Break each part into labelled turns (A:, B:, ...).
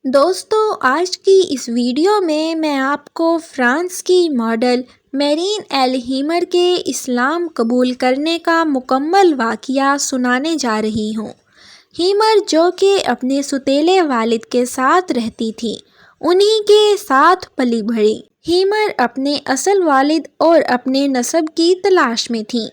A: دوستو، آج کی اس ویڈیو میں آپ کو فرانس کی ماڈل میرین ایل ہیمر کے اسلام قبول کرنے کا مکمل واقعہ سنانے جا رہی ہوں۔ ہیمر، جو کہ اپنے سوتیلے والد کے ساتھ رہتی تھی، انہی کے ساتھ پلی بڑھی۔ ہیمر اپنے اصل والد اور اپنے نسب کی تلاش میں تھیں،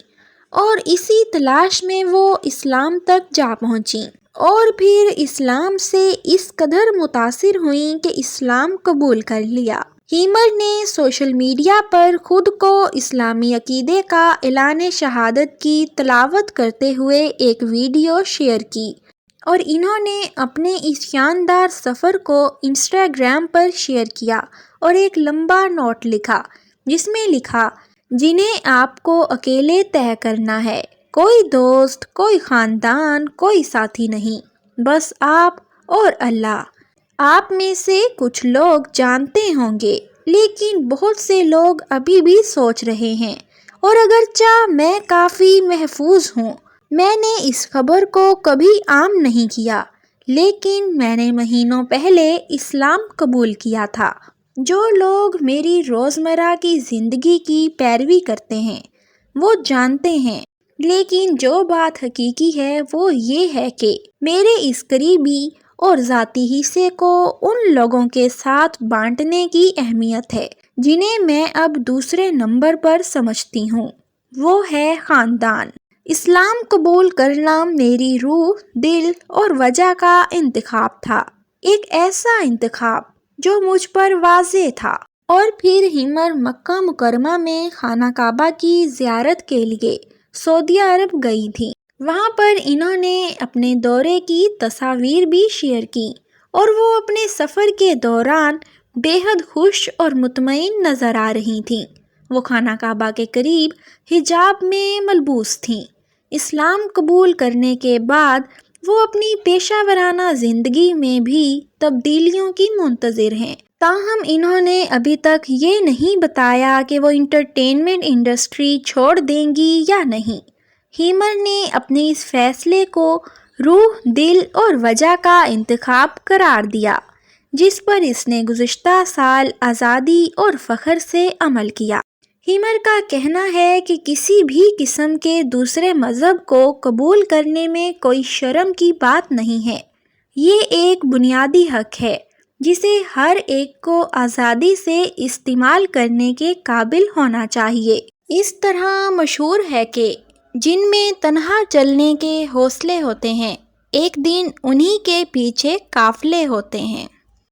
A: اور اسی تلاش میں وہ اسلام تک جا پہنچیں، اور پھر اسلام سے اس قدر متاثر ہوئیں کہ اسلام قبول کر لیا۔ ہیمر نے سوشل میڈیا پر خود کو اسلامی عقیدے کا اعلان شہادت کی تلاوت کرتے ہوئے ایک ویڈیو شیئر کی، اور انہوں نے اپنے اس شاندار سفر کو انسٹاگرام پر شیئر کیا اور ایک لمبا نوٹ لکھا، جس میں لکھا، جنہیں آپ کو اکیلے طے کرنا ہے، کوئی دوست، کوئی خاندان، کوئی ساتھی نہیں، بس آپ اور اللہ۔ آپ میں سے کچھ لوگ جانتے ہوں گے، لیکن بہت سے لوگ ابھی بھی سوچ رہے ہیں، اور اگرچہ میں کافی محظوظ ہوں، میں نے اس خبر کو کبھی عام نہیں کیا، لیکن میں نے مہینوں پہلے اسلام قبول کیا تھا۔ جو لوگ میری روزمرہ کی زندگی کی پیروی کرتے ہیں وہ جانتے ہیں، لیکن جو بات حقیقی ہے وہ یہ ہے کہ میرے اس قریبی اور ذاتی حصے کو ان لوگوں کے ساتھ بانٹنے کی اہمیت ہے جنہیں میں اب دوسرے نمبر پر سمجھتی ہوں، وہ ہے خاندان۔ اسلام قبول کرنا میری روح، دل اور وجہ کا انتخاب تھا، ایک ایسا انتخاب جو مجھ پر واضح تھا۔ اور پھر ہیمر مکہ مکرمہ میں خانہ کعبہ کی زیارت کے لیے سعودی عرب گئی تھی۔ وہاں پر انہوں نے اپنے دورے کی تصاویر بھی شیئر کی، اور وہ اپنے سفر کے دوران بے حد خوش اور مطمئن نظر آ رہی تھیں۔ وہ خانہ کعبہ کے قریب حجاب میں ملبوس تھیں۔ اسلام قبول کرنے کے بعد وہ اپنی پیشہ ورانہ زندگی میں بھی تبدیلیوں کی منتظر ہیں، تاہم انہوں نے ابھی تک یہ نہیں بتایا کہ وہ انٹرٹینمنٹ انڈسٹری چھوڑ دیں گی یا نہیں۔ ہیمر نے اپنے اس فیصلے کو روح، دل اور وجہ کا انتخاب قرار دیا، جس پر اس نے گزشتہ سال آزادی اور فخر سے عمل کیا۔ ہیمر کا کہنا ہے کہ کسی بھی قسم کے دوسرے مذہب کو قبول کرنے میں کوئی شرم کی بات نہیں ہے، یہ ایک بنیادی حق ہے جسے ہر ایک کو آزادی سے استعمال کرنے کے قابل ہونا چاہیے۔ اس طرح مشہور ہے کہ جن میں تنہا چلنے کے حوصلے ہوتے ہیں، ایک دن انہی کے پیچھے قافلے ہوتے ہیں۔